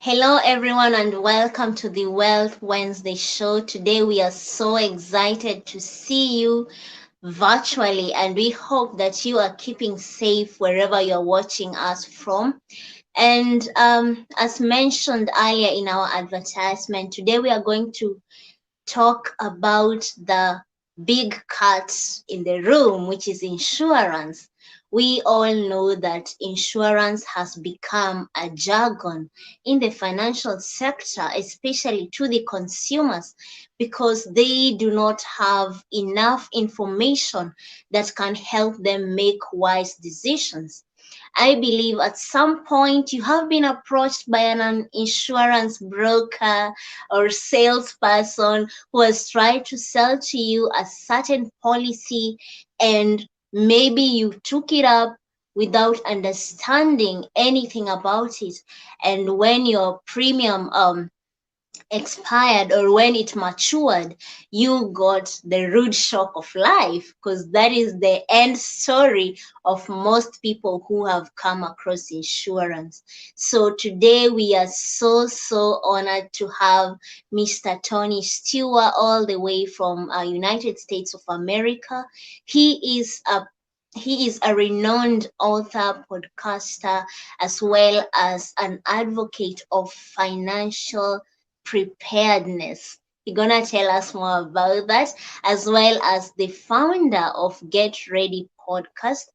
Hello, everyone, and welcome to the Wealth Wednesday show. Today, we are so excited to see you virtually, and we hope that you are keeping safe wherever you're watching us from. And as mentioned earlier in our advertisement, today we are going to talk about the big cat in the room, which is insurance. We all know that insurance has become a jargon in the financial sector, especially to the consumers, because they do not have enough information that can help them make wise decisions. I believe at some point you have been approached by an insurance broker or salesperson who has tried to sell to you a certain policy, and maybe you took it up without understanding anything about it. And when your premium expired or when it matured, you got the rude shock of life, because that is the end story of most people who have come across insurance. So today we are so honored to have Mr. Tony Stewart all the way from United States of America. He is a renowned author, podcaster, as well as an advocate of financial preparedness. He's gonna tell us more about that, as well as the founder of Get Ready podcast.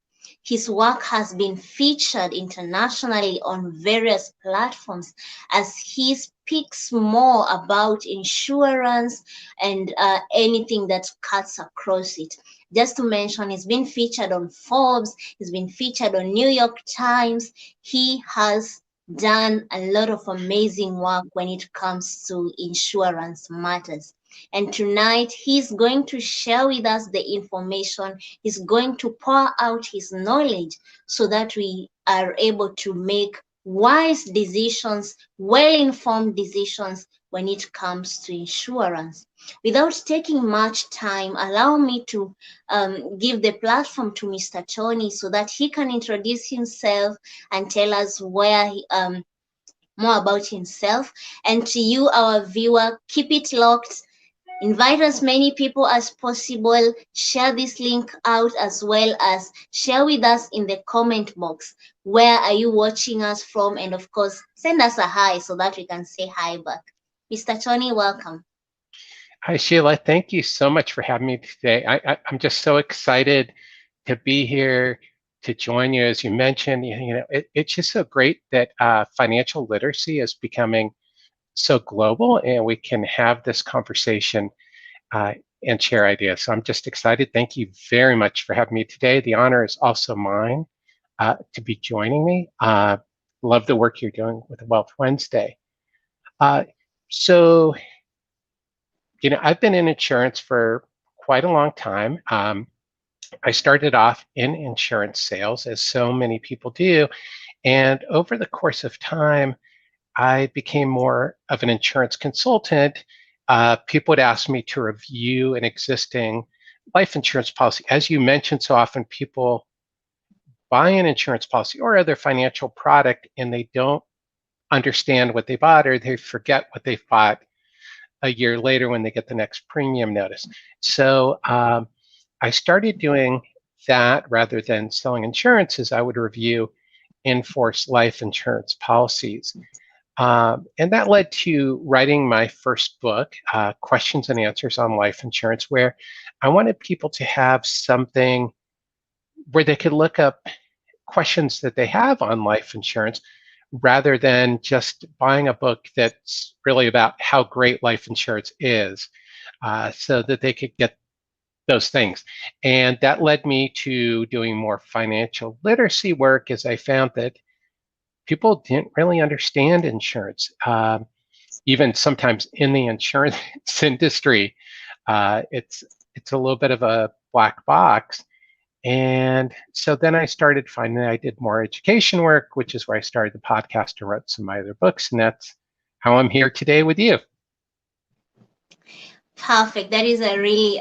His work has been featured internationally on various platforms as he speaks more about insurance and anything that cuts across it. Just to mention, he's been featured on Forbes, he's been featured on New York Times. He has done a lot of amazing work when it comes to insurance matters. And tonight, he's going to share with us the information. He's going to pour out his knowledge so that we are able to make wise decisions, well informed decisions when it comes to insurance. Without taking much time, allow me to give the platform to Mr. Tony so that he can introduce himself and tell us more about himself. And to you, our viewer, keep it locked. Invite as many people as possible. Share this link out, as well as share with us in the comment box. Where are you watching us from? And of course, send us a hi so that we can say hi back. Mr. Tony, welcome. Hi, Sheila. Thank you so much for having me today. I'm just so excited to be here to join you. As you mentioned, it's just so great that financial literacy is becoming so global, and we can have this conversation uh, and share ideas. So I'm just excited. Thank you very much for having me today. The honor is also mine to be joining me. Love the work you're doing with Wealth Wednesday. Uh, so I've been in insurance for quite a long time. I started off in insurance sales, as so many people do. And over the course of time, I became more of an insurance consultant. People would ask me to review an existing life insurance policy. As you mentioned, so often people buy an insurance policy or other financial product and they don't understand what they bought, or they forget what they've bought a year later when they get the next premium notice. So I started doing that rather than selling insurances. I would review in-force life insurance policies. And that led to writing my first book, Questions and Answers on Life Insurance, where I wanted people to have something where they could look up questions that they have on life insurance rather than just buying a book that's really about how great life insurance is, so that they could get those things. And that led me to doing more financial literacy work, as I found that people didn't really understand insurance. Even sometimes in the insurance industry, it's a little bit of a black box. And so then I started finding I did more education work, which is where I started the podcast and wrote some of my other books. And that's how I'm here today with you. Perfect. That is a really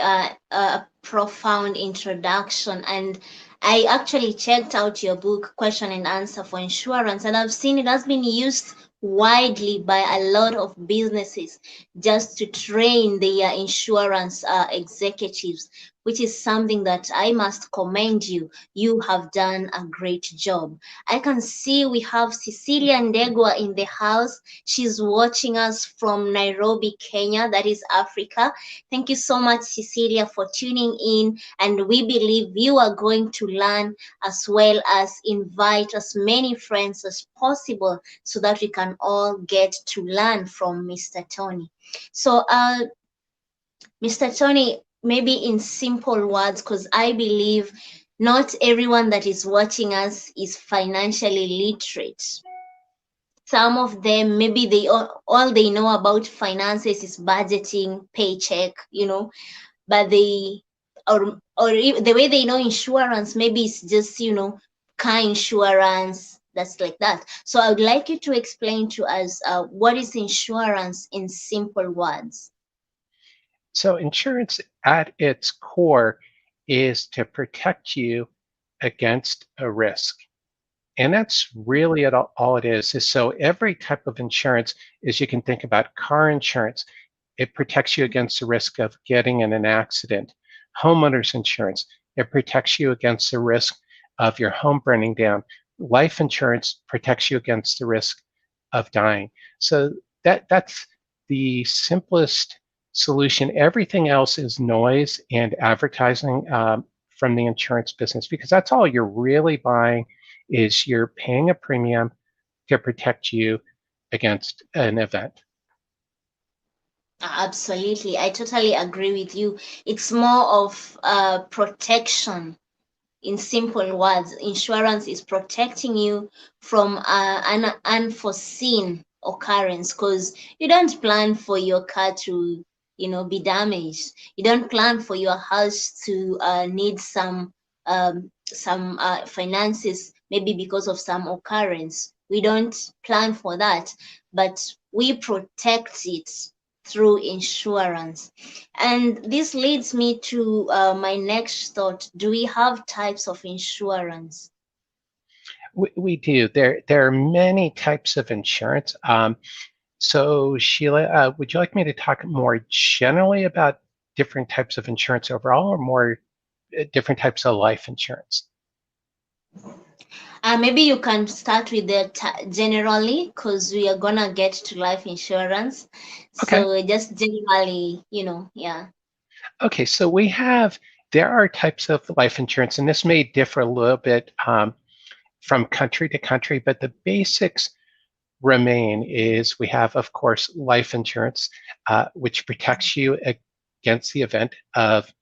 profound introduction. And I actually checked out your book, Question and Answer for Insurance, and I've seen it has been used widely by a lot of businesses just to train their insurance executives, which is something that I must commend you. You have done a great job. I can see we have Cecilia Ndegwa in the house. She's watching us from Nairobi, Kenya, that is Africa. Thank you so much, Cecilia, for tuning in. And we believe you are going to learn as well as invite as many friends as possible so that we can all get to learn from Mr. Tony. So, Mr. Tony, maybe in simple words, because I believe not everyone that is watching us is financially literate. Some of them, maybe all they know about finances is budgeting, paycheck, but the way they know insurance, maybe it's just, car insurance, that's like that. So I would like you to explain to us what is insurance in simple words. So insurance at its core is to protect you against a risk. And that's really all it is so every type of insurance is you can think about car insurance. It protects you against the risk of getting in an accident. Homeowners insurance, it protects you against the risk of your home burning down. Life insurance protects you against the risk of dying. So that's the simplest solution. Everything else is noise and advertising from the insurance business because that's all you're really buying is you're paying a premium to protect you against an event. Absolutely, I totally agree with you. It's more of protection. In simple words, insurance is protecting you from an unforeseen occurrence because you don't plan for your car to, be damaged. You don't plan for your house to need some finances, maybe because of some occurrence. We don't plan for that, but we protect it through insurance. And this leads me to my next thought. Do we have types of insurance? We do. There are many types of insurance. So Sheila, would you like me to talk more generally about different types of insurance overall or more different types of life insurance? Maybe you can start with the generally, because we are gonna get to life insurance. Okay. So just generally, yeah. Okay, so there are types of life insurance, and this may differ a little bit from country to country, but the basics remain is we have, of course, life insurance, which protects you against the event of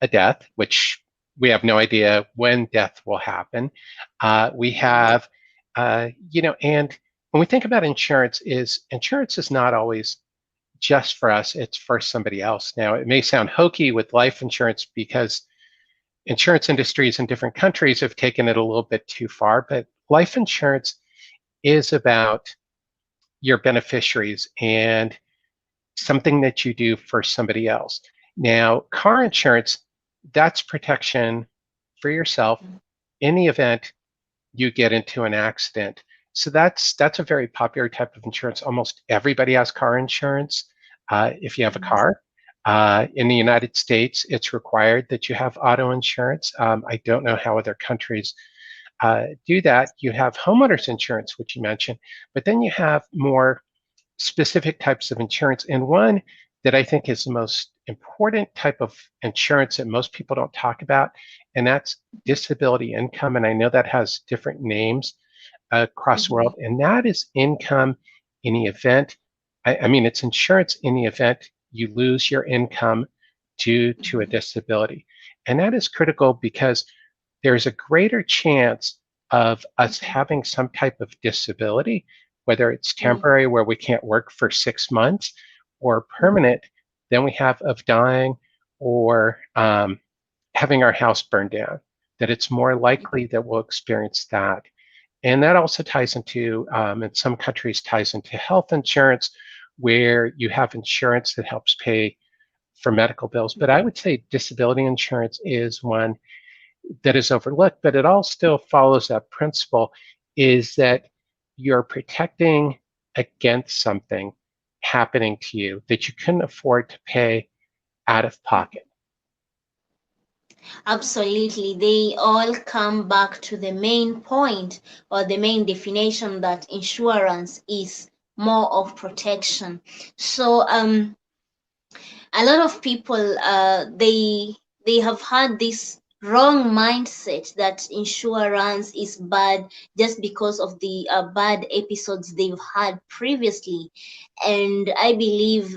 a death, which we have no idea when death will happen. We have, and when we think about insurance is not always just for us, it's for somebody else. Now, it may sound hokey with life insurance because insurance industries in different countries have taken it a little bit too far, but life insurance is about your beneficiaries and something that you do for somebody else. Now, car insurance, that's protection for yourself in the event you get into an accident. So that's a very popular type of insurance. Almost everybody has car insurance if you have a car. In the United States, it's required that you have auto insurance. I don't know how other countries do that. You have homeowners insurance, which you mentioned, but then you have more specific types of insurance. And one that I think is the most important type of insurance that most people don't talk about, and that's disability income. And I know that has different names across the Mhm. world, and that is income in the event, I mean, it's insurance in the event you lose your income due to a Mhm. disability. And that is critical because there's a greater chance of us Mhm. having some type of disability, whether it's Mhm. temporary, where we can't work for 6 months, or Mhm. permanent, than we have of dying or having our house burned down, that it's more likely that we'll experience that. And that also ties into, in some countries, ties into health insurance, where you have insurance that helps pay for medical bills. But I would say disability insurance is one that is overlooked, but it all still follows that principle is that you're protecting against something happening to you that you couldn't afford to pay out of pocket. Absolutely. They all come back to the main point or the main definition that insurance is more of protection. So a lot of people they have had this wrong mindset that insurance is bad just because of the bad episodes they've had previously, and I believe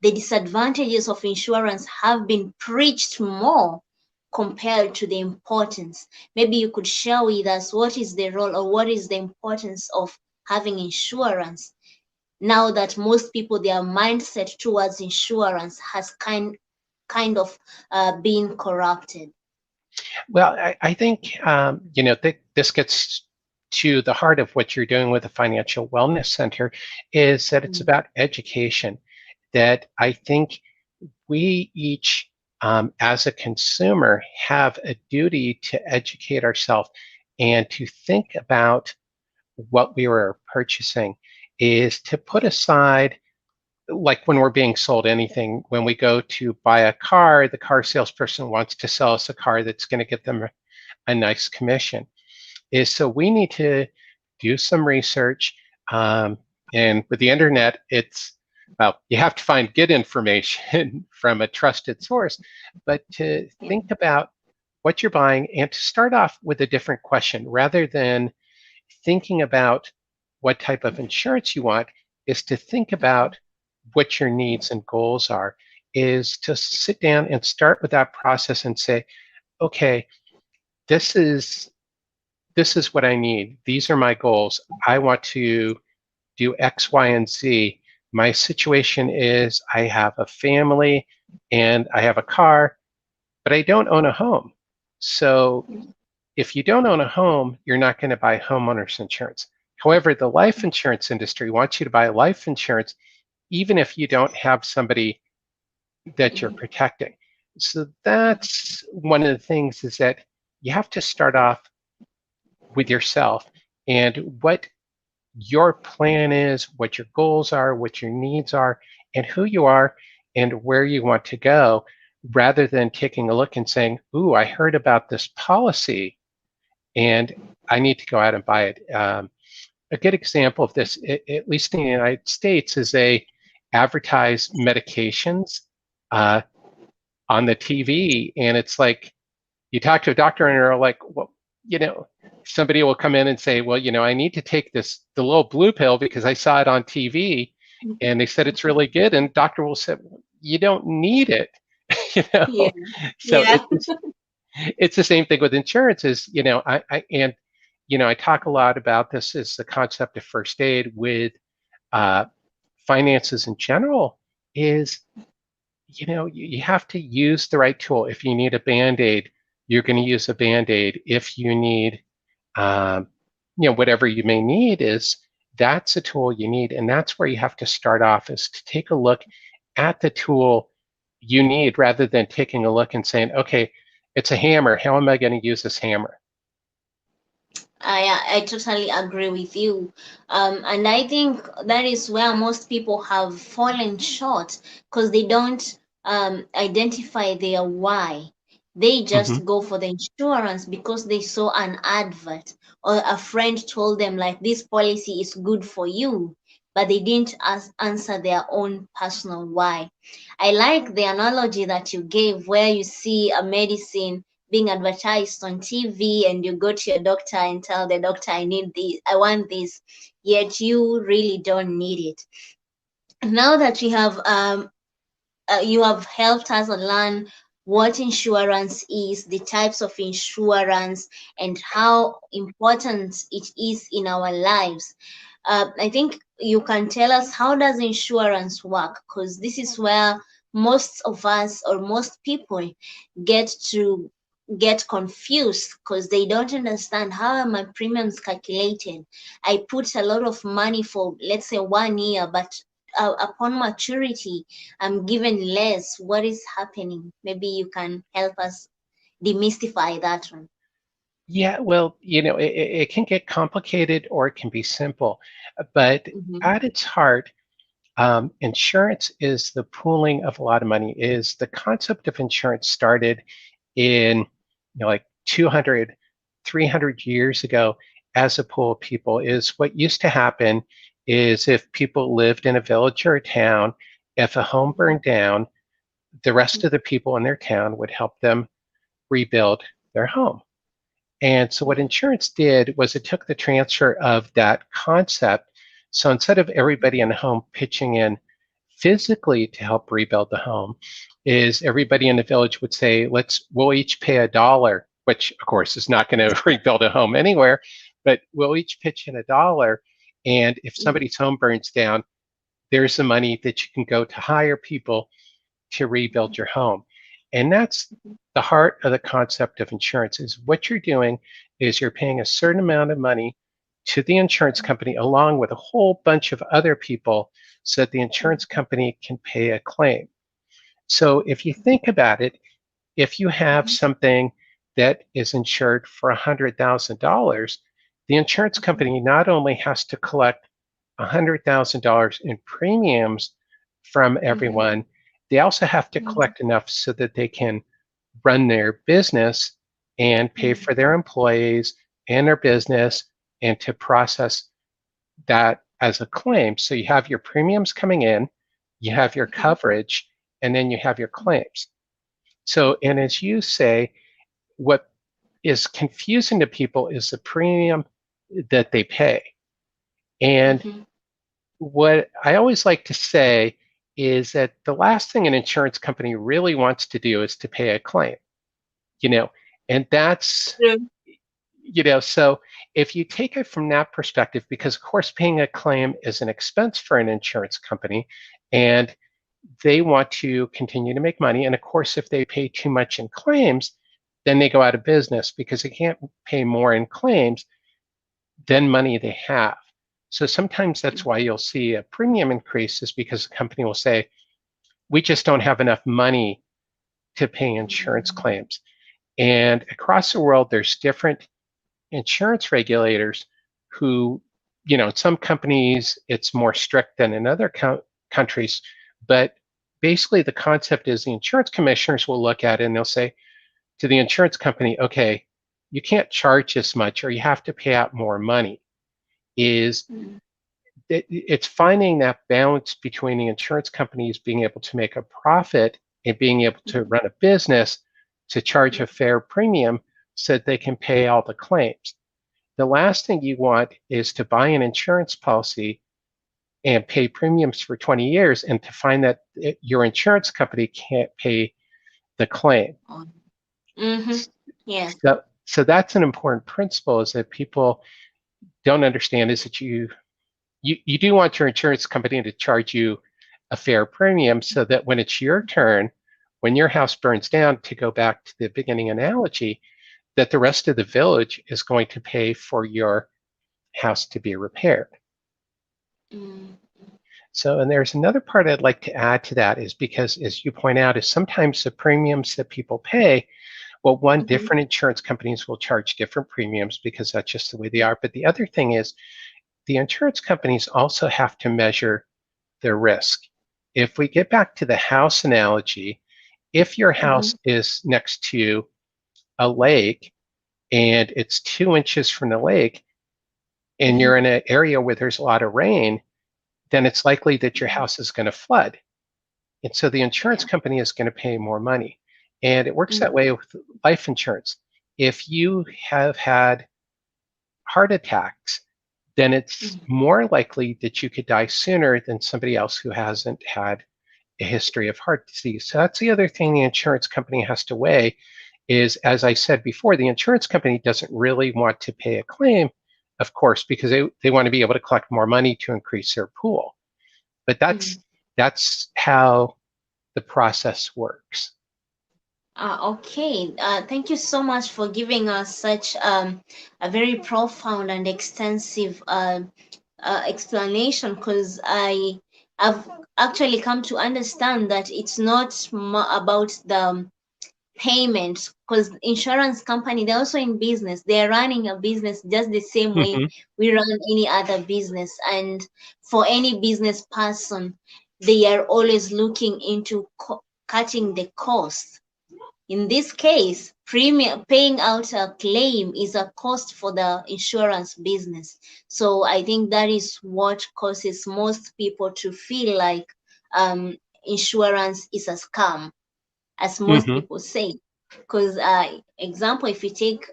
the disadvantages of insurance have been preached more compared to the importance. Maybe you could share with us what is the role or what is the importance of having insurance now that most people their mindset towards insurance has kind of been corrupted. Well, I think this gets to the heart of what you're doing with the Financial Wellness Center is that it's Mm. about education. That I think we each, as a consumer, have a duty to educate ourselves and to think about what we were purchasing is to put aside, like when we're being sold anything, when we go to buy a car, the car salesperson wants to sell us a car that's going to get them a nice commission. Is so we need to do some research. Um, and with the internet, it's, well, you have to find good information from a trusted source, but to Yeah. think about what you're buying and to start off with a different question rather than thinking about what type of insurance you want is to think about what your needs and goals are, is to sit down and start with that process and say, okay, this is this is what I need. These are my goals. I want to do X, Y, and Z. My situation is I have a family and I have a car, but I don't own a home. So if you don't own a home, you're not going to buy homeowners insurance. However, the life insurance industry wants you to buy life insurance even if you don't have somebody that you're protecting. So that's one of the things is that you have to start off with yourself and what your plan is, what your goals are, what your needs are, and who you are and where you want to go, rather than taking a look and saying, ooh, I heard about this policy and I need to go out and buy it. A good example of this, at least in the United States, is they advertise medications uh, on the TV, and it's like you talk to a doctor and they're like, well, you know, somebody will come in and say, well, I need to take the little blue pill because I saw it on TV and they said it's really good. And doctor will say, you don't need it, you Yeah. know? So Yeah. it's the same thing with insurance is, I talk a lot about this as the concept of first aid with uh, finances in general is you have to use the right tool. If you need a band-aid, you're going to use a band-aid. If you need, um, whatever you may need is that's a tool you need. And that's where you have to start off is to take a look at the tool you need rather than taking a look and saying, okay, it's a hammer. How am I going to use this hammer? I totally agree with you. And I think that is where most people have fallen short because they don't identify their why. They Hmm. just go for the insurance because they saw an advert or a friend told them like this policy is good for you, but they didn't answer their own personal why. I like the analogy that you gave where you see a medicine being advertised on TV and you go to your doctor and tell the doctor I need this, I want this, yet you really don't need it. Now that we have you have helped us learn what insurance is, the types of insurance, and how important it is in our lives. I think you can tell us how does insurance work because this is where most of us or most people get to get confused because they don't understand how are my premiums calculated. I put a lot of money for let's say 1 year, but upon maturity I'm given less. What is happening? Maybe you can help us demystify that one. Yeah, well, it can get complicated or it can be simple, but Mm-hmm. at its heart, insurance is the pooling of a lot of money. Is the concept of insurance started in, like 200, 300 years ago as a pool of people. Is what used to happen is if people lived in a village or a town, if a home burned down, the rest of the people in their town would help them rebuild their home. And so what insurance did was it took the transfer of that concept. So instead of everybody in the home pitching in physically to help rebuild the home, is everybody in the village would say, we'll each pay $1, which of course is not going to rebuild a home anywhere, but we'll each pitch in $1. And if Mm-hmm. somebody's home burns down, there's the money that you can go to hire people to rebuild your home. And that's the heart of the concept of insurance is what you're doing is you're paying a certain amount of money to the insurance company along with a whole bunch of other people so that the insurance company can pay a claim. So if you think about it, if you have something that is insured for $100,000, the insurance company not only has to collect $100,000 in premiums from Mm-hmm. everyone, they also have to collect enough so that they can run their business and pay for their employees and their business and to process that as a claim. So you have your premiums coming in, you have your coverage, and then you have your claims. So, and as you say, what is confusing to people is the premium that they pay. And Mm-hmm. what I always like to say is that the last thing an insurance company really wants to do is to pay a claim, you know, and that's, True. so if you take it from that perspective, because of course, paying a claim is an expense for an insurance company and they want to continue to make money. And of course, if they pay too much in claims, then they go out of business because they can't pay more in claims than money they have. So sometimes that's why you'll see a premium increase is because the company will say, we just don't have enough money to pay insurance claims. And across the world, there's different insurance regulators who, in some companies, it's more strict than in other countries. But basically, the concept is the insurance commissioners will look at it and they'll say to the insurance company, okay, you can't charge this much or you have to pay out more money. Is it's finding that balance between the insurance companies being able to make a profit and being able to run a business to charge a fair premium so that they can pay all the claims. The last thing you want is to buy an insurance policy and pay premiums for 20 years and to find that your insurance company can't pay the claim. Mm-hmm. Yes. So that's an important principle is that people don't understand is that you do want your insurance company to charge you a fair premium so that when it's your turn, when your house burns down, to go back to the beginning analogy, that the rest of the village is going to pay for your house to be repaired. Mm-hmm. So, and there's another part I'd like to add to that is because, as you point out, is sometimes the premiums that people pay, well, one, different insurance companies will charge different premiums because that's just the way they are. But the other thing is the insurance companies also have to measure their risk. If we get back to the house analogy, if your Mm-hmm. house is next to a lake and it's 2 inches from the lake and Mm-hmm. you're in an area where there's a lot of rain, then it's likely that your house is going to flood. And so the insurance Yeah. company is going to pay more money. And it works that Mm-hmm. way with life insurance. If you have had heart attacks, then it's more likely that you could die sooner than somebody else who hasn't had a history of heart disease. So that's the other thing the insurance company has to weigh is, as I said before, the insurance company doesn't really want to pay a claim, of course, because they want to be able to collect more money to increase their pool. But Mm-hmm. that's how the process works. Okay. Thank you so much for giving us such a very profound and extensive explanation. Because I've actually come to understand that it's not about payment, because insurance company, they're also in business, they're running a business just the same way Hmm. we run any other business. And for any business person, they are always looking into cutting the cost. In this case, premium paying out a claim is a cost for the insurance business. So I think that is what causes most people to feel like insurance is a scam, as most Hmm. people say. Because, example, if you take,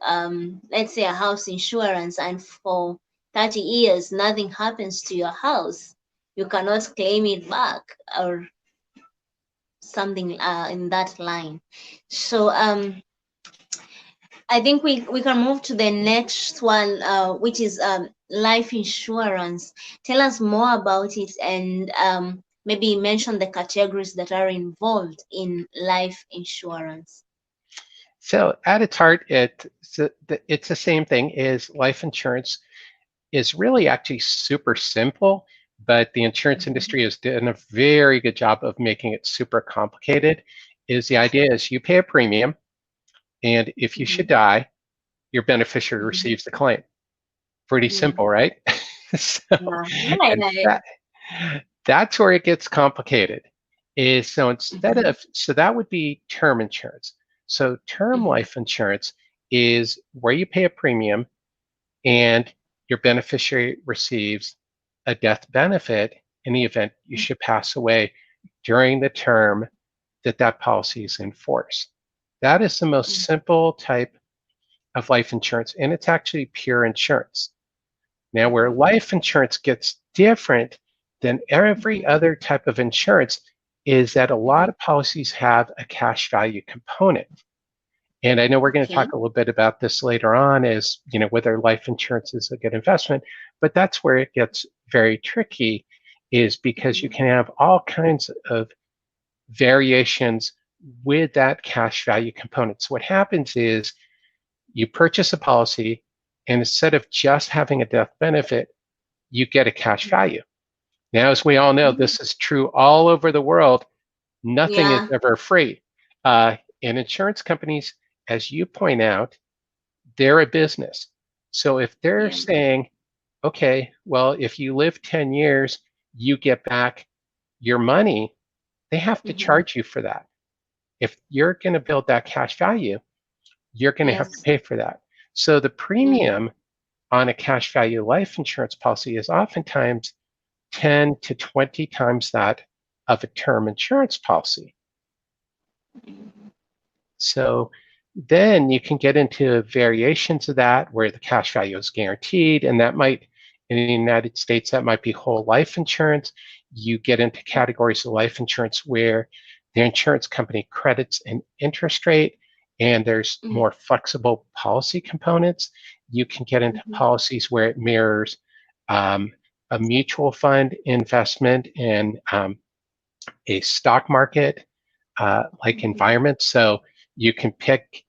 let's say, a house insurance, and for 30 years nothing happens to your house, you cannot claim it back, or something in that line. So I think we can move to the next one, which is life insurance. Tell us more about it, and maybe mention the categories that are involved in life insurance. So at its heart, it's the same thing. Is life insurance is really actually super simple, but the insurance Mhm, industry has done a very good job of making it super complicated. Is the idea is you pay a premium, and if you should mhm, die, your beneficiary mhm, receives the claim. Pretty mhm. simple, right? So, Yeah, yeah, and yeah, yeah. that's where it gets complicated. Is so instead Mhm, of so that would be term insurance. So term mhm, life insurance is where you pay a premium and your beneficiary receives a death benefit in the event you should pass away during the term that that policy is in force. That is the most mhm, simple type of life insurance, and it's actually pure insurance. Now, where mhm, life insurance gets different than every mhm, other type of insurance is that a lot mhm. of policies have a cash value component. And I know we're going to Okay. talk a little bit about this later on, is whether life insurance is a good investment, but that's where it gets very tricky, is because you Mhm, can have all kinds of variations with that cash value component. So what happens is you purchase a policy, and instead of just having a death benefit, you get a cash mhm. value. Now, as we all know, Mhm. this is true all over the world. Nothing is Yeah. ever free. And insurance companies, as you point out, they're a business. So if they're Yeah. saying, okay, well, if you live 10 years, you get back your money, they have to Mhm. charge you for that. If you're going to build that cash value, you're going to have to Yes. pay for that. So the Mm. premium on a cash value life insurance policy is oftentimes 10 to 20 times that of a term insurance policy. So then you can get into variations of that where the cash value is guaranteed, and that might, in the United States, that might be whole life insurance. You get into categories of life insurance where the insurance company credits an interest rate and there's Mm. more flexible policy components. You can get into Mhm. policies where it mirrors um, a mutual fund investment and a stock market like Mhm. environment. So you can pick,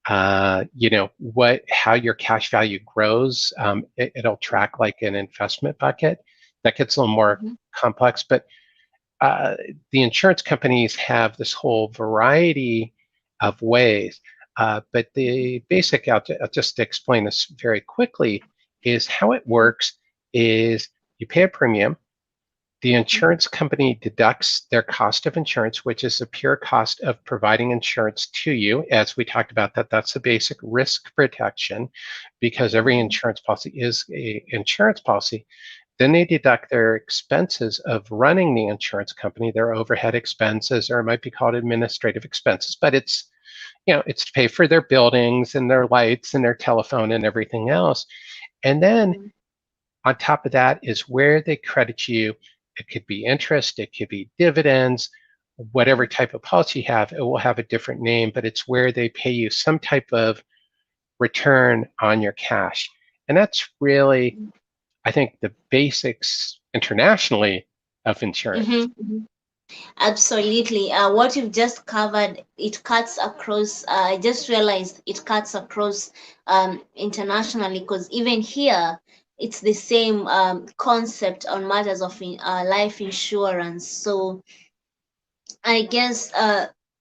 what how your cash value grows. It'll track like an investment bucket. That gets a little more Mhm. complex, but uh, the insurance companies have this whole variety of ways. But Mhm. the basic, I'll just explain this very quickly, is how it works is you pay a premium, the Mhm. insurance company deducts their cost of insurance, which is the pure cost of providing insurance to you. As we talked about, that's the basic risk protection, because every Mhm. insurance policy is a insurance policy. Then they deduct their expenses of running the insurance company, their overhead expenses, or it might be called administrative expenses, but it's to pay for their buildings and their lights and their telephone and everything else. And then Mhm. on top of that is where they credit you. It could be interest, it could be dividends, whatever Mhm. type of policy you have, it will have a different name, but it's where they pay you some type of return on your cash. And that's really, I think, the basics internationally of insurance. Mhm. Mhm. Absolutely. What you've just covered, it cuts across. I just realized it cuts across internationally, because even here, it's the same concept on matters of life insurance. So I guess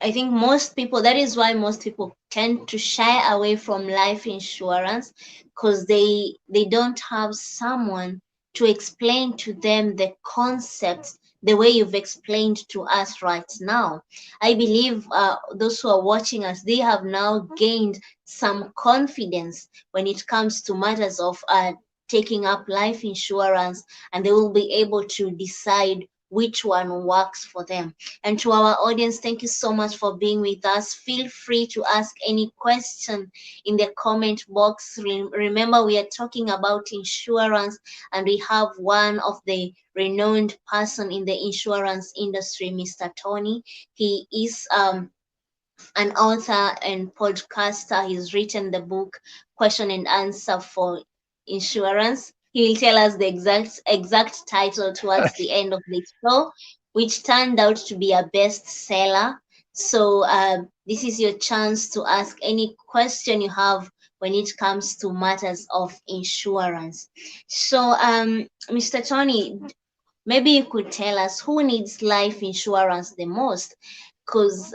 I think most people, that is why most people tend to shy away from life insurance, because they don't have someone to explain to them the concepts the way you've explained to us right now. I believe those who are watching us, they have now gained some confidence when it comes to matters of taking up life insurance, and they will be able to decide which one works for them. And to our audience, thank you so much for being with us. Feel free to ask any question in the comment box. Remember, we are talking about insurance, and we have one of the renowned person in the insurance industry, Mr. Tony. He is an author and podcaster. He's written the book Question and Answer for Insurance. He will tell us the exact title towards the end of the show, which turned out to be a bestseller. So this is your chance to ask any question you have when it comes to matters of insurance. So, Mr. Tony, maybe you could tell us who needs life insurance the most? Because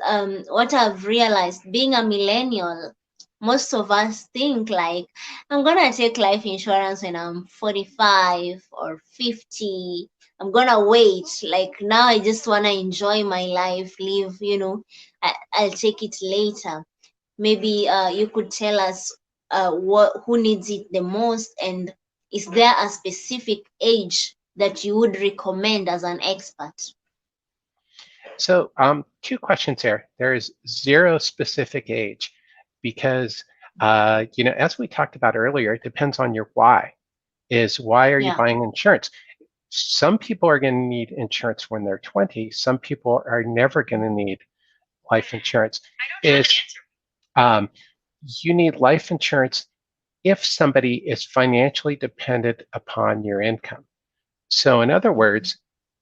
what I've realized, being a millennial, most of us think like, I'm gonna take life insurance when I'm 45 or 50. I'm gonna wait. Like now, I just wanna enjoy my life, live. I'll take it later. Maybe you could tell us who needs it the most, and is there a specific age that you would recommend as an expert? So, two questions there. There is zero specific age because, as we talked about earlier, it depends on your why. Is why are you Yeah. buying insurance? Some people are going to need insurance when they're 20. Some people are never going to need life insurance. Is um, you need life insurance if somebody is financially dependent upon your income. So, in other words,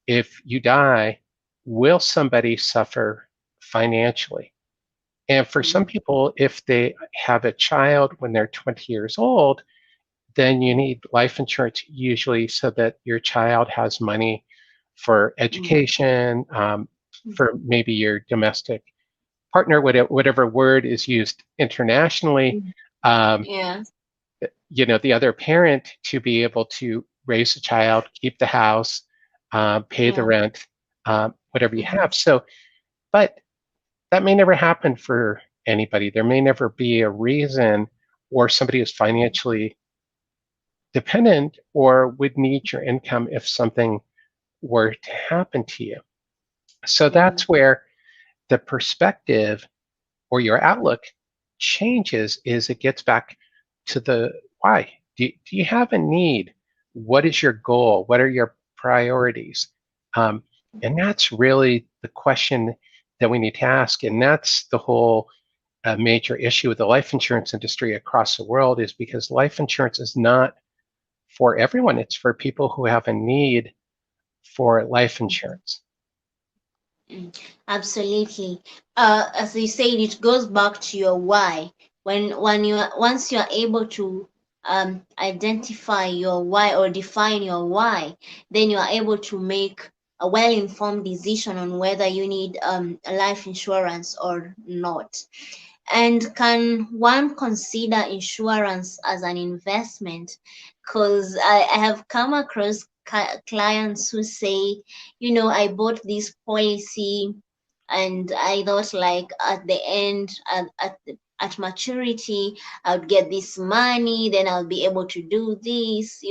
if you die, will somebody suffer financially? And for some Mm, people, if they have a child when they're 20 years old, then you need life insurance usually so that your child has money for mm, education, mm, for maybe your domestic partner, whatever word is used internationally. mm. Um, Yeah. the other parent to be able to raise a child, keep the house, pay the Yeah. rent, whatever you Mhm, have. So, but that may never happen for anybody. There may never be a reason, or somebody who's mhm, financially dependent or would need your income if something were to happen to you. So mhm, that's where the perspective or your outlook changes is it gets back to the why. Do you have a need? What is your goal? What are your priorities? Um, and that's really the question that we need to ask. And that's the whole major issue with the life insurance industry across the world is because life insurance is not for everyone. It's for people who have a need for life mhm. insurance. Mm, absolutely. As you said, it goes back to your why. When you once you are able to identify your why or define your why, then you are able to make a well-informed decision on whether you need a life insurance or not. And can one consider insurance as an investment? Because I have come across clients who say, I bought this policy and I thought like at the end, at maturity, I would get this money, then I'll be able to do this.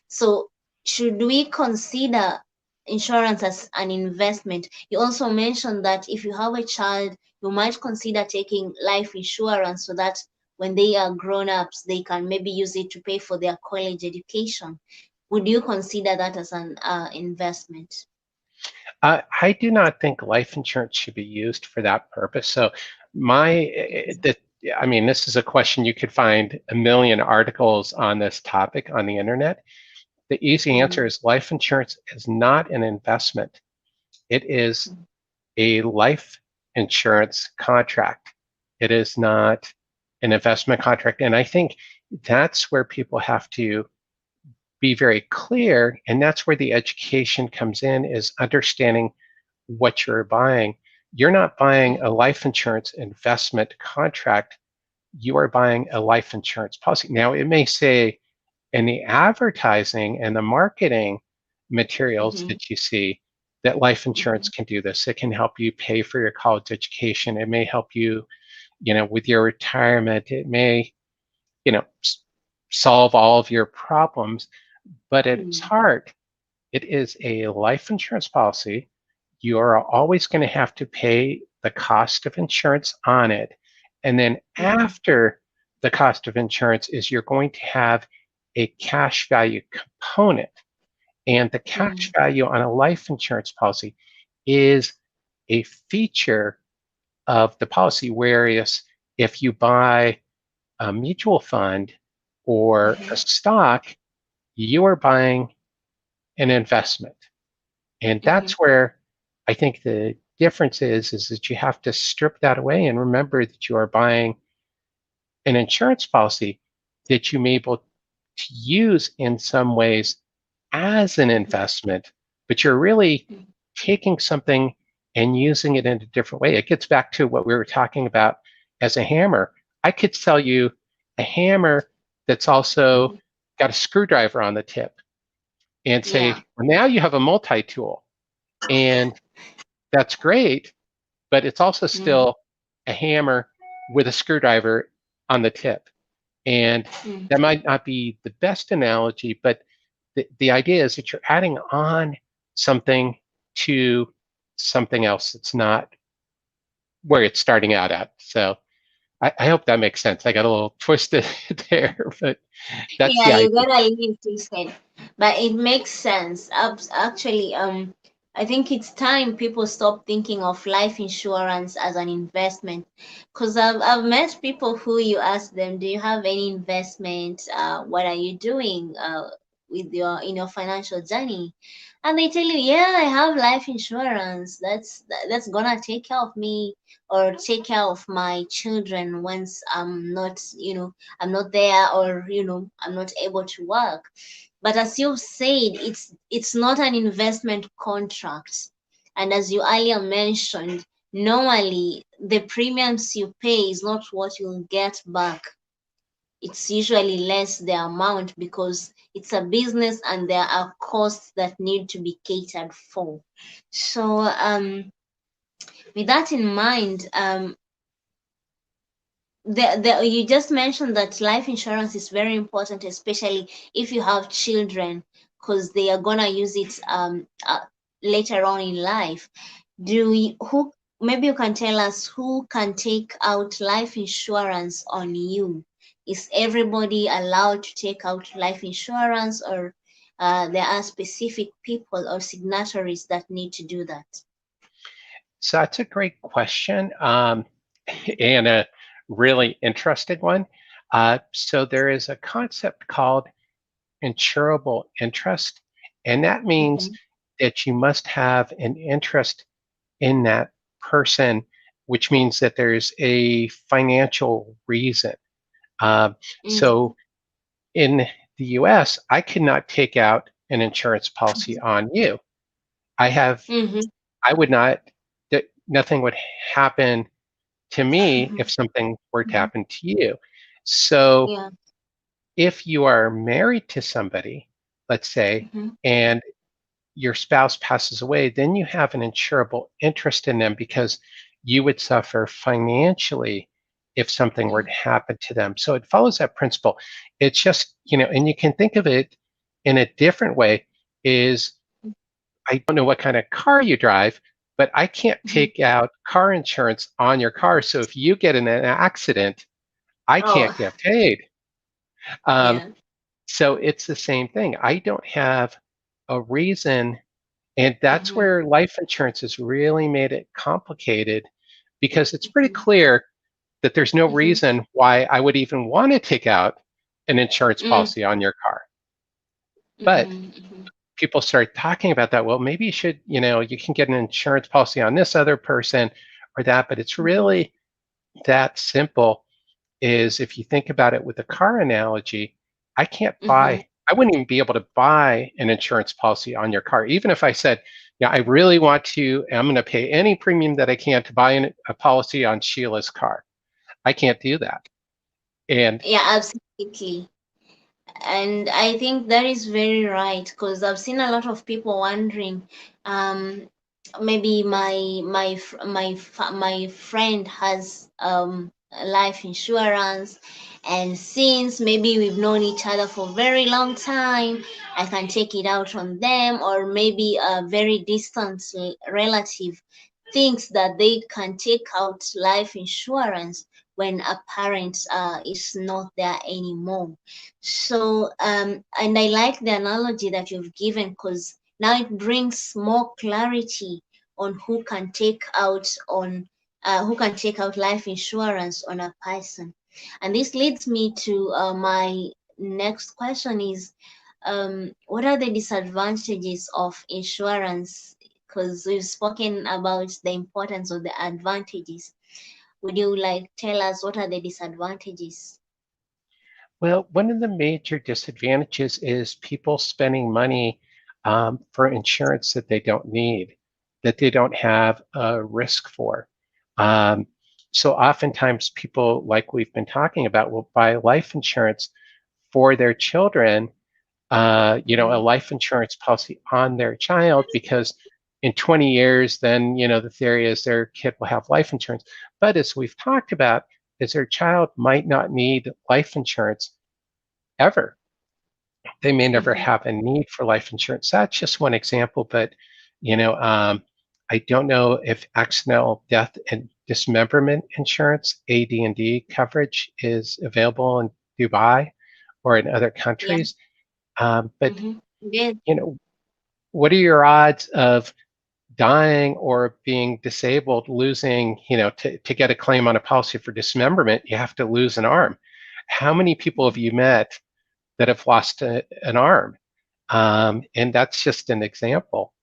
So should we consider insurance as an investment? You also mentioned that if you have a child, you might consider taking life insurance so that when they are grown ups, they can maybe use it to pay for their college education. Would you consider that as an investment? I do not think life insurance should be used for that purpose. So, my the I mean, this is a question you could find a million articles on this topic on the internet. The easy answer Mm, is life insurance is not an investment. It is mm, a life insurance contract. It is not an investment contract. And I think that's where people have to be very clear. And that's where the education comes in is understanding what you're buying. You're not buying a life insurance investment contract, you are buying a life insurance policy. Now, it may say in the advertising and the marketing materials Mm-hmm. that you see that life Mm-hmm. insurance can do this. It can help you pay for your college education. It may help you, with your retirement. It may, you know, solve all of your problems. But at its Mm-hmm. heart, it is a life insurance policy. You are always going to have to pay the cost of insurance on it. And then Mm-hmm. after the cost of insurance is you're going to have a cash value component. And the cash value on a life insurance policy is a feature of the policy, whereas if you buy a mutual fund or a Mm-hmm. stock, you are buying an investment. And Mm-hmm. that's where I think the difference is that you have to strip that away and remember that you are buying an insurance policy that you may be able to use in some ways as an investment, but you're really taking something and using it in a different way. It gets back to what we were talking about as a hammer. I could sell you a hammer that's also Mm-hmm. got a screwdriver on the tip and Yeah. say, well, now you have a multi tool. And that's great, but it's also Mm-hmm. still a hammer with a screwdriver on the tip. And that might not be the best analogy, but the idea is that you're adding on something to something else that's not where it's starting out at. So I hope that makes sense. I got a little twisted there, but that's Yeah, the you idea. gotta leave this head, but it makes sense. Actually, I think it's time people stop thinking of life insurance as an investment. Cause I've met people who you ask them, do you have any investment? What are you doing with your in your financial journey? And they tell you, yeah, I have life insurance. That's gonna take care of me or take care of my children once I'm not, I'm not there, or I'm not able to work. But as you've said, it's not an investment contract. And as you earlier mentioned, normally the premiums you pay is not what you'll get back. It's usually less the amount because it's a business and there are costs that need to be catered for. So with that in mind, you just mentioned that life insurance is very important, especially if you have children, because they are gonna use it later on in life. Who, maybe you can tell us who can take out life insurance on you? Is everybody allowed to take out life insurance, or there are specific people or signatories that need to do that? So that's a great question, and a really interesting one. So there is a concept called insurable interest, and that means Mm-hmm. that you must have an interest in that person, which means that there's a financial reason. Um, Mm-hmm. so in the US, I cannot take out an insurance policy on you. I have, Mm-hmm. I would not, that nothing would happen to me Mm-hmm. if something were to happen to you. So Yeah. if you are married to somebody, let's say, Mm-hmm. and your spouse passes away, then you have an insurable interest in them because you would suffer financially if something were to happen to them. So it follows that principle. It's just, and you can think of it in a different way is I don't know what kind of car you drive, but I can't Mm-hmm. take out car insurance on your car. So if you get in an accident, I Oh, can't get paid. Um, yeah. so it's the same thing. I don't have a reason. And that's Mm-hmm. where life insurance has really made it complicated because it's pretty Mm-hmm. clear that there's no Mm-hmm. reason why I would even want to take out an insurance Mm-hmm. policy on your car. But Mm-hmm. people start talking about that. Well, maybe you should, you can get an insurance policy on this other person or that, but it's Mm-hmm. really that simple. Is if you think about it with the car analogy, I can't Mm-hmm. buy I wouldn't even be able to buy an insurance policy on your car, even if I said, yeah, I really want to, I'm going to pay any premium that I can to buy a policy on Sheila's car. I can't do that. And Yeah, absolutely. And I think that is very right because I've seen a lot of people wondering, um, maybe my friend has life insurance, and since maybe we've known each other for a very long time, I can take it out on them, or maybe a very distant relative thinks that they can take out life insurance when a parent is not there anymore. So, and I like the analogy that you've given because now it brings more clarity on who can take out life insurance on a person. And this leads me to my next question is, what are the disadvantages of insurance? Because we've spoken about the importance of the advantages. Would you like tell us what are the disadvantages? well, one of the major disadvantages is people spending money for insurance that they don't need, that they don't have a risk for. Um, so oftentimes people, like we've been talking about, will buy life insurance for their children, a Mm, life insurance policy on their child because in 20 years, then, the theory is their kid will have life insurance. But as we've talked about, is their child might not need life insurance ever. They may never mhm. have a need for life insurance. That's just one example, but you know, um, I don't know if accidental death and dismemberment insurance (AD&D) coverage is available in Dubai or in other Yeah. countries. But Mm-hmm. Yes. you know, what are your odds of dying or being disabled, losing, to get a claim on a policy for dismemberment, you have to lose an arm. How many people have you met that have lost an arm? And that's just an example.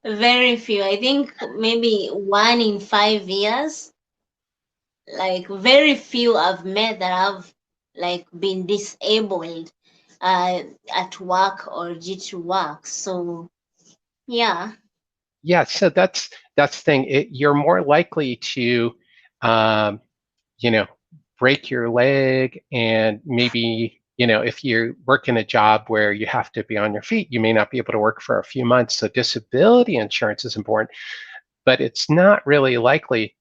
Very few. I think maybe 1 in 5 years. Like very few I've met that have like been disabled uh at work or due to work. So yeah. Yeah, so that's the thing. You're more likely to, um, you know, break your leg, and maybe, if you work in a job where you have to be on your feet, you may not be able to work for a few months. So disability insurance is important, but it's not really likely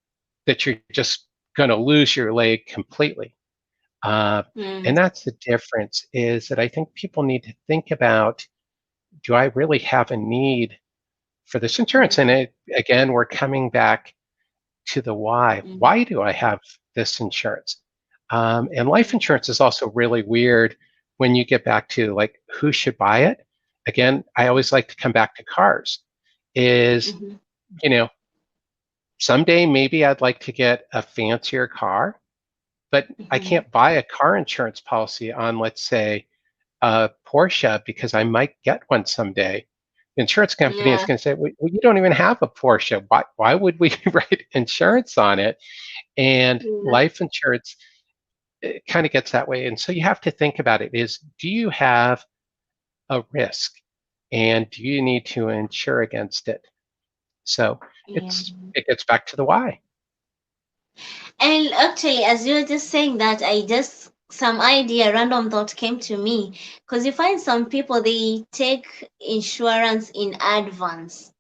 that you're just going to lose your leg completely. Uh, Mm, and that's the difference, is that I think people need to think about, do I really have a need for this insurance? And mm, again, we're coming back to the why. mm, Why do I have this insurance? And life mm, insurance is also really weird when you get back to like who should buy it. Again, I always like to come back to cars. Is, mhm, you know, someday maybe I'd like to get a fancier car, but I mhm. can't buy a car insurance policy on, let's say, a Porsche because I might get one someday. The insurance company is Yeah. going to say, well, you don't even have a Porsche. Why would we write insurance on it? And Yeah. life insurance, it kind of gets that way. And so you have to think about it is, do you have a risk? And do you need to insure against it? So Yeah. it gets back to the why. And actually, as you were just saying that, I just some idea, random thought came to me. Because you find some people they take insurance in advance.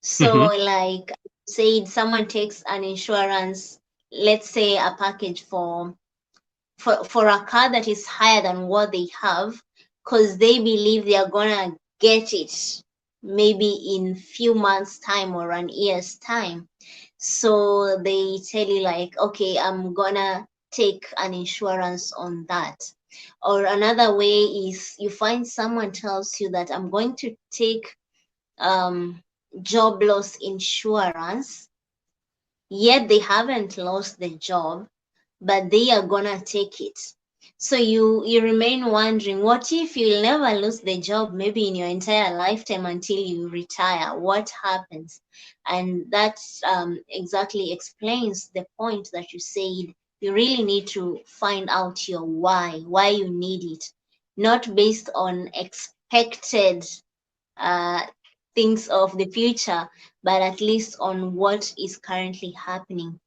So, Hmm. like said, someone takes an insurance, let's say a package for a car that is higher than what they have, because they believe they are gonna get it maybe in few months' time or an year's time. So they tell you like, okay, I'm gonna take an insurance on that. Or another way is you find someone tells you that I'm going to take um, job loss insurance, yet they haven't lost the job, but they are gonna take it. So you remain wondering, what if you'll never lose the job maybe in your entire lifetime until you retire? What happens? And that exactly explains the point that you said. You really need to find out your why you need it. not based on expected uh, things of the future, but at least on what is currently happening.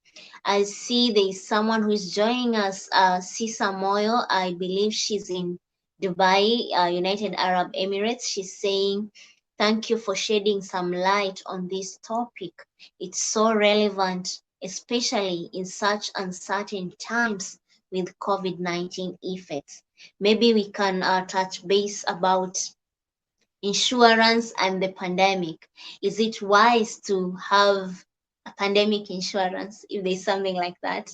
I see there is someone who is joining us, Sisa Moyo. I believe she's in Dubai, United Arab Emirates. She's saying, "Thank you for shedding some light on this topic. It's so relevant, especially in such uncertain times with COVID-19 effects. Maybe we can touch base about insurance and the pandemic. Is it wise to have a pandemic insurance if there's something like that?"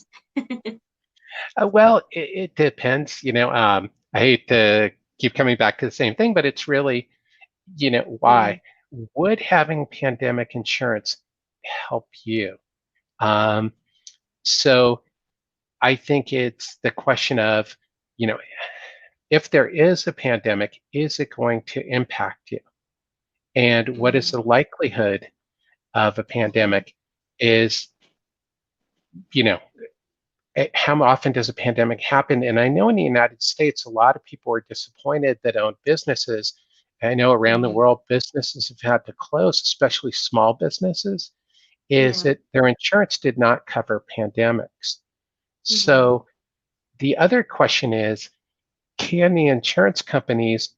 Well, it depends. I hate to keep coming back to the same thing, but it's really, Mm, why would having pandemic insurance help you? Um, so I think it's the question of, you know, if there is a pandemic, is it going to impact you? And what is mhm, the likelihood of a mhm, pandemic? Is, you know, how often does a pandemic happen? And I know in the United States, a lot of people are disappointed that own businesses. I know around the mhm. world, businesses have had to close, especially small businesses, is Yeah. that their insurance did not cover pandemics. Mhm, So the other question is, can the insurance companies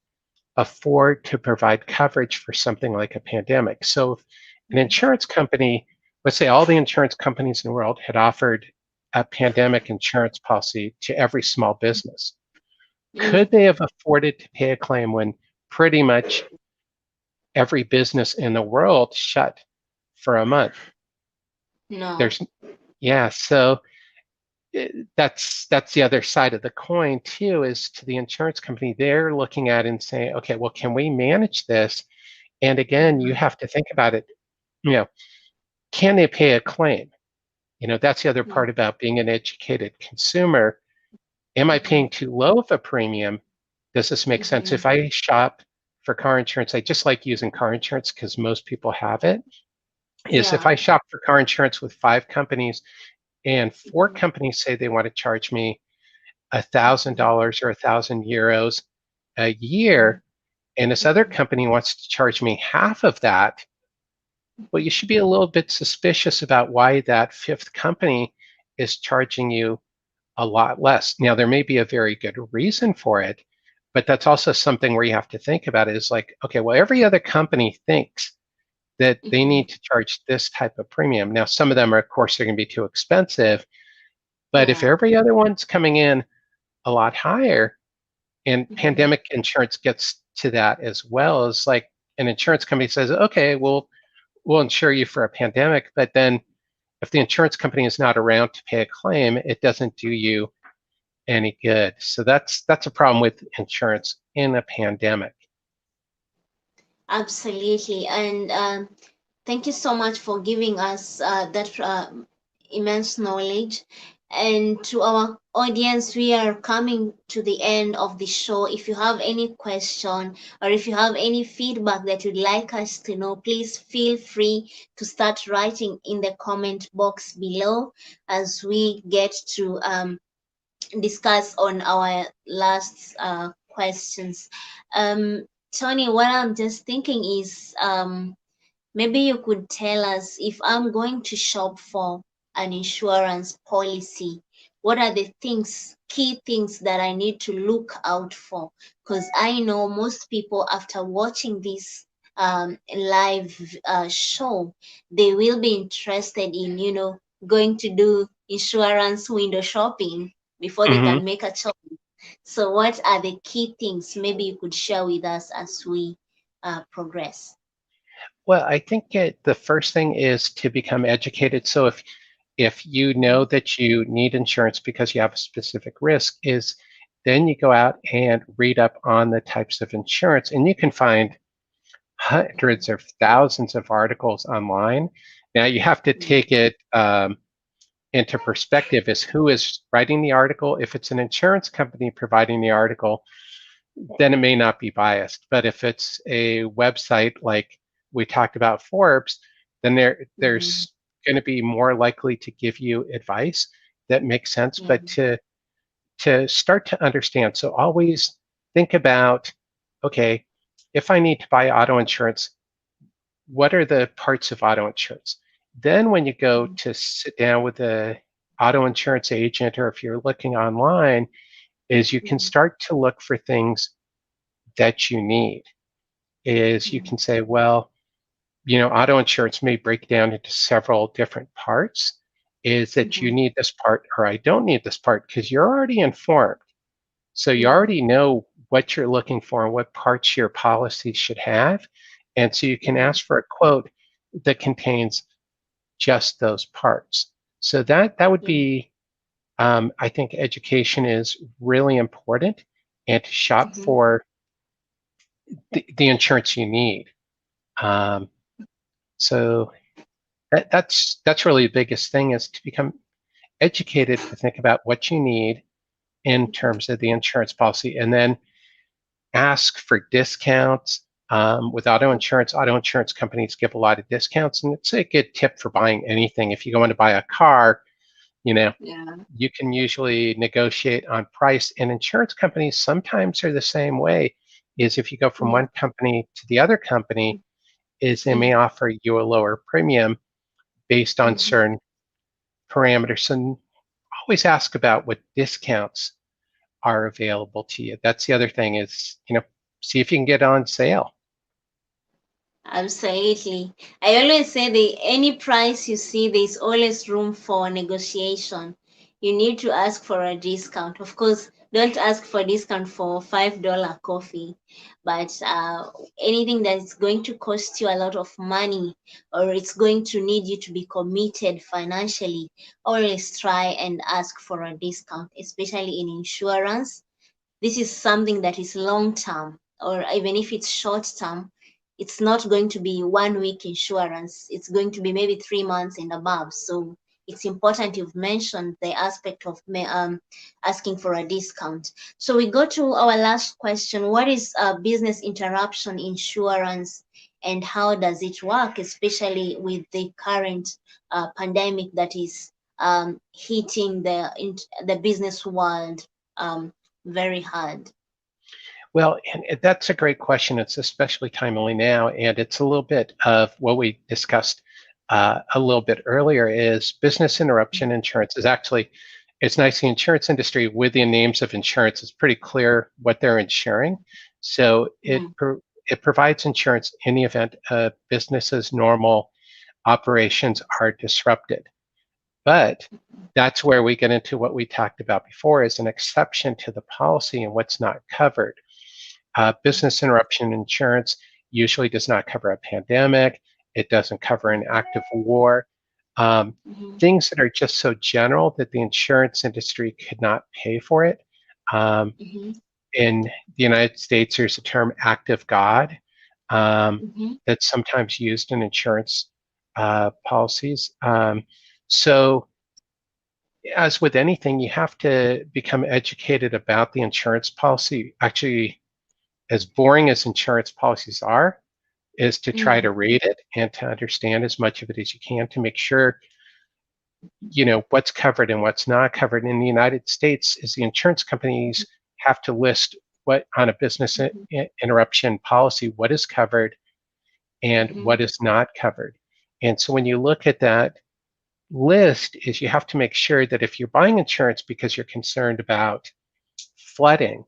afford to provide coverage for something like a pandemic? So if an mhm, insurance company, let's say all the insurance companies in the world had offered a pandemic insurance policy to every small business, mm, could they have afforded to pay a claim when pretty much every business in the world shut for a month? no. There's, yeah, so that's the other side of the coin too, is to the insurance company, they're looking at it and saying, okay, well, can we manage this? And again, you Mhm, have to think about it, you know, can they pay a claim? That's the other mm, part about being an educated consumer. Am I mhm, paying too low of a premium? Does this make sense? mhm. If I shop for car insurance, I just like using car insurance because most people have it. Is if Yeah. I shop for car insurance with 5 companies and four Mhm, companies say they want to charge me mhm, $1,000 or €1,000 a mhm, year, and this other mhm, company wants to charge me half of that, well, you should be a little bit suspicious about why that fifth company is charging you a lot less. Now, there may be a very good reason for it, but that's also something where you have to think about it is like, okay, well, every other company thinks that they mhm. need to charge this type of premium. Now, some of them are, of course, they're going to be too expensive, but if Yeah. every other one's coming in a lot higher, and Mhm, pandemic insurance gets to that as well, as like an insurance company says, okay, we'll insure you for a pandemic, but then if the insurance company is not around to pay a claim, it doesn't do you any good. So that's a problem with insurance in a pandemic. absolutely. And thank you so much for giving us that immense knowledge. And to our audience, we are coming to the end of the show. If you have any question or if you have any feedback that you'd like us to know, please feel free to start writing in the comment box below as we get to discuss on our last questions. Tony, what I'm just thinking is maybe you could tell us, if I'm going to shop for an insurance policy, what are the key things that I need to look out for? Because I know most people, after watching this live show, they will be interested in, going to do insurance window shopping before they Hmm. can make a choice. So, what are the key things? Maybe you could share with us as we progress. Well, I think the first thing is to become educated. So if you know that you need insurance because you have a specific risk, is then you go out and read up on the types of insurance, and you can find hundreds of thousands of articles online. Now you have to Mhm, take it into perspective as who is writing the article. If it's an insurance company providing the article, then it may not be biased. But if it's a website like we talked about Forbes, then mhm, there's going to be more likely to give you advice that makes sense. But mhm, to start to understand, so always think about, okay, if I need to buy auto insurance, what are the parts of auto insurance? Then when you go mm, to sit down with a auto insurance agent, or if you're looking online, is you can mm, start to look for things that you need. Is you mm, can say, well, auto insurance may break down into several different parts. Is that you mhm. need this part or I don't need this part because you're already informed. So you Yeah, already know what you're looking for and what parts your policy should have. And so you can yeah, ask for a quote that contains just those parts. So that would yeah. be, I think education is really important, and to shop Mhm. for the insurance you need. Um, so that's really the biggest thing is to become educated to think about what you need in Mhm. terms of the insurance policy, and then ask for discounts. With auto insurance companies give a lot of discounts, and it's a good tip for buying anything. If you go in to buy a car, you know, Yeah. you can usually negotiate on price, and insurance companies sometimes are the same way. Is if you go from Mm, one company to the other company, is they may mm, offer you a lower premium based on mhm. certain parameters, and always ask about what discounts are available to you. That's the other thing is, see if you can get on sale. Absolutely. I always say that any price you see, there's always room for negotiation. You need to ask for a discount. Of course, don't ask for a discount for $5 coffee, but anything that's going to cost you a lot of money or it's going to need you to be committed financially, always try and ask for a discount, especially in insurance. This is something that is long term, or even if it's short term, it's not going to be 1 week insurance, it's going to be maybe 3 months and above. So it's important you've mentioned the aspect of asking for a discount. So we go to our last question. What is business interruption insurance and how does it work, especially with the current pandemic that is hitting the business world um, very hard. Well, and that's a great question. It's especially timely now, and it's a little bit of what we discussed a little bit earlier. Is business interruption insurance is actually, it's nice. The insurance industry, with the names of insurance, it's pretty clear what they're insuring. So Mm, it provides insurance in the event a business's normal operations are disrupted. But that's where we get into what we talked about before is an exception to the policy and what's not covered. Business interruption insurance usually does not cover a pandemic. It doesn't cover an active war. Um, mhm, Things that are just so general that the insurance industry could not pay for it. Um, mhm, in the United States, there's a term active God mhm, that's sometimes used in insurance policies. So, as with anything, you have to become educated about the insurance policy. Actually, as boring as insurance policies are, is to try mm, to read it and to understand as much of it as you can to make sure what's covered and what's not covered. In the United States, is the insurance companies have to list what on a business mhm, interruption policy what is covered and mhm, what is not covered. And so when you look at that list, is you have to make sure that if you're buying insurance because you're concerned about flooding,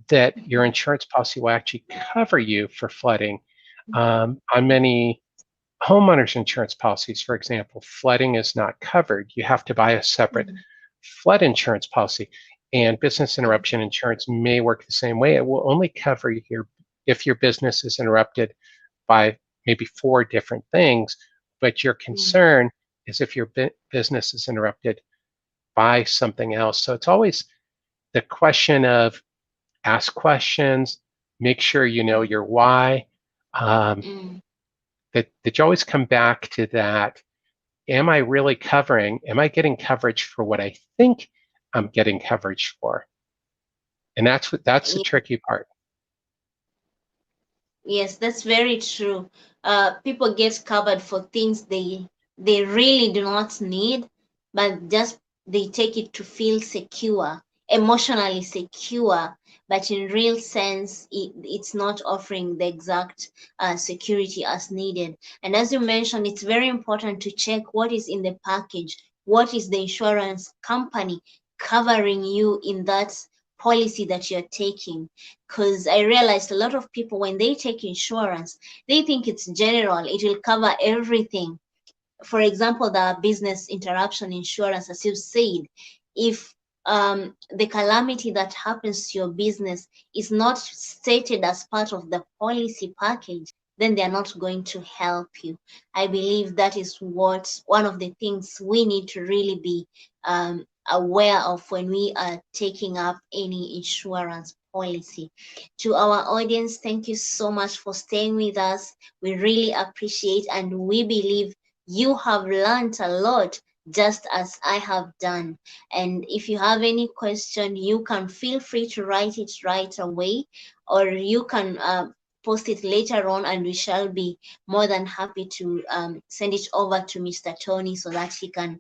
that your mhm, insurance policy will actually cover you for flooding. On many homeowners insurance policies, for example, flooding is not covered. You have to buy a separate mhm, flood insurance policy. And business mhm, interruption insurance may work the same way. It will only cover your if your business is interrupted by maybe four different things, but your mm, concern is if your business is interrupted by something else. So it's always the question of ask questions, make sure you know mm, your why. Um, mm. that you always come back to that. Am I really covering? Am I getting coverage for what I think I'm getting coverage for? And that's the Ye- tricky part. Yes, that's very true. People get covered for things they really do not need, but just they take it to feel secure. emotionally secure, but in real sense, it's not offering the exact security as needed. And as you mentioned, it's very important to check what is in the package. What is the insurance company covering you in that policy that you're taking? Because I realized a lot of people, when they take insurance, they think it's general, it will cover everything. For example, the business interruption insurance, as you said, if the calamity that happens to your business is not stated as part of the policy package, then they are not going to help you. I believe that is what one of the things we need to really be aware of when we are taking up any insurance policy. To our audience, thank you so much for staying with us. We really appreciate, and we believe you have learned a lot, just as I have done. And if you have any question, you can feel free to write it right away, or you can post it later on, and we shall be more than happy to send it over to Mr. Tony so that he can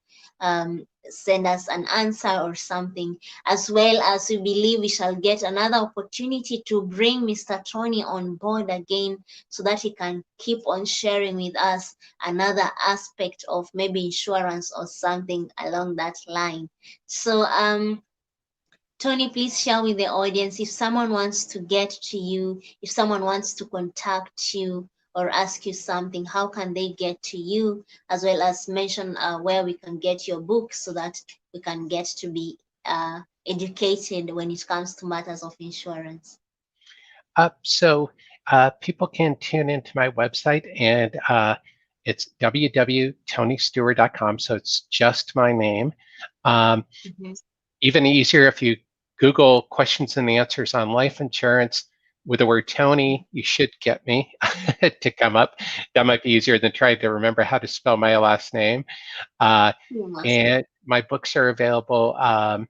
send us an answer or something. As well as we believe we shall get another opportunity to bring Mr. Tony on board again so that he can keep on sharing with us another aspect of maybe insurance or something along that line. So Tony, please share with the audience, if someone wants to get to you, if someone wants to contact you or ask you something, how can they get to you? As well as mention where we can get your book so that we can get to be educated when it comes to matters of insurance. So people can tune into my website, and it's www.tonystewart.com. So it's just my name. Um, Mhm. Even easier, if you Google questions and answers on life insurance with the word Tony, you should get me to come up. That might be easier than trying to remember how to spell my last name. Uh, Yes. and my books are available. I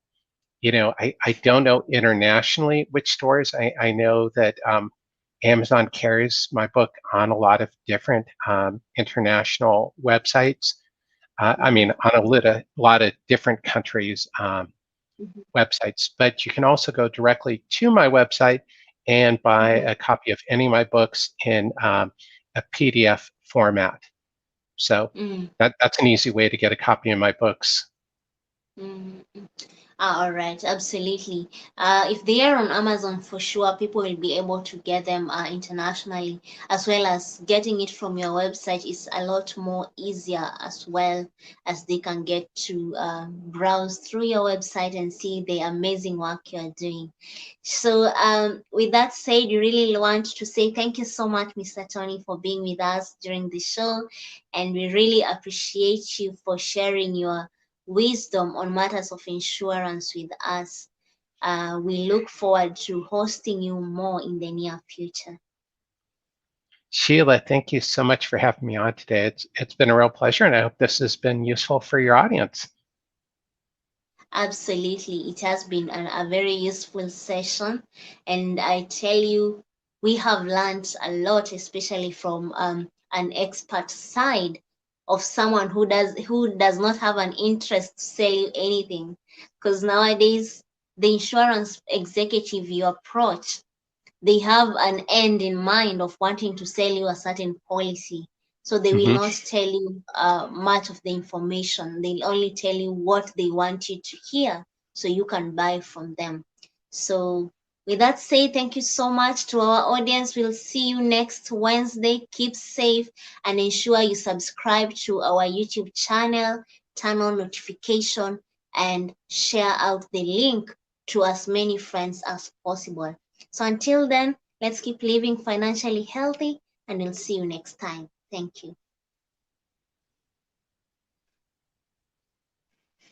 don't know internationally which stores. I know that Amazon carries my book on a lot of different international websites. I Mhm. mean, on lot of different countries' Mhm. websites. But you can also go directly to my website and buy Mhm. a copy of any of my books in a PDF format. So Mm. that's an easy way to get a copy of my books. Mm. All right, absolutely. If they are on Amazon, for sure, people will be able to get them internationally, as well as getting it from your website is a lot more easier, as well as they can get to browse through your website and see the amazing work you're doing. So, with that said, we really want to say thank you so much, Mr. Tony, for being with us during the show, and we really appreciate you for sharing your wisdom on matters of insurance with us. We look forward to hosting you more in the near future. Sheila, thank you so much for having me on today. It's been a real pleasure, and I hope this has been useful for your audience. Absolutely, it has been a very useful session, and I tell you, we have learned a lot, especially from an expert side of someone who does not have an interest to sell you anything. Because nowadays, the insurance executive you approach, they have an end in mind of wanting to sell you a certain policy. So they will Hmm. not tell you much of the information. They'll only tell you what they want you to hear so you can buy from them. So, with that said, thank you so much to our audience. We'll see you next Wednesday. Keep safe and ensure you subscribe to our YouTube channel, turn on notification, and share out the link to as many friends as possible. So until then, let's keep living financially healthy, and we'll see you next time. Thank you.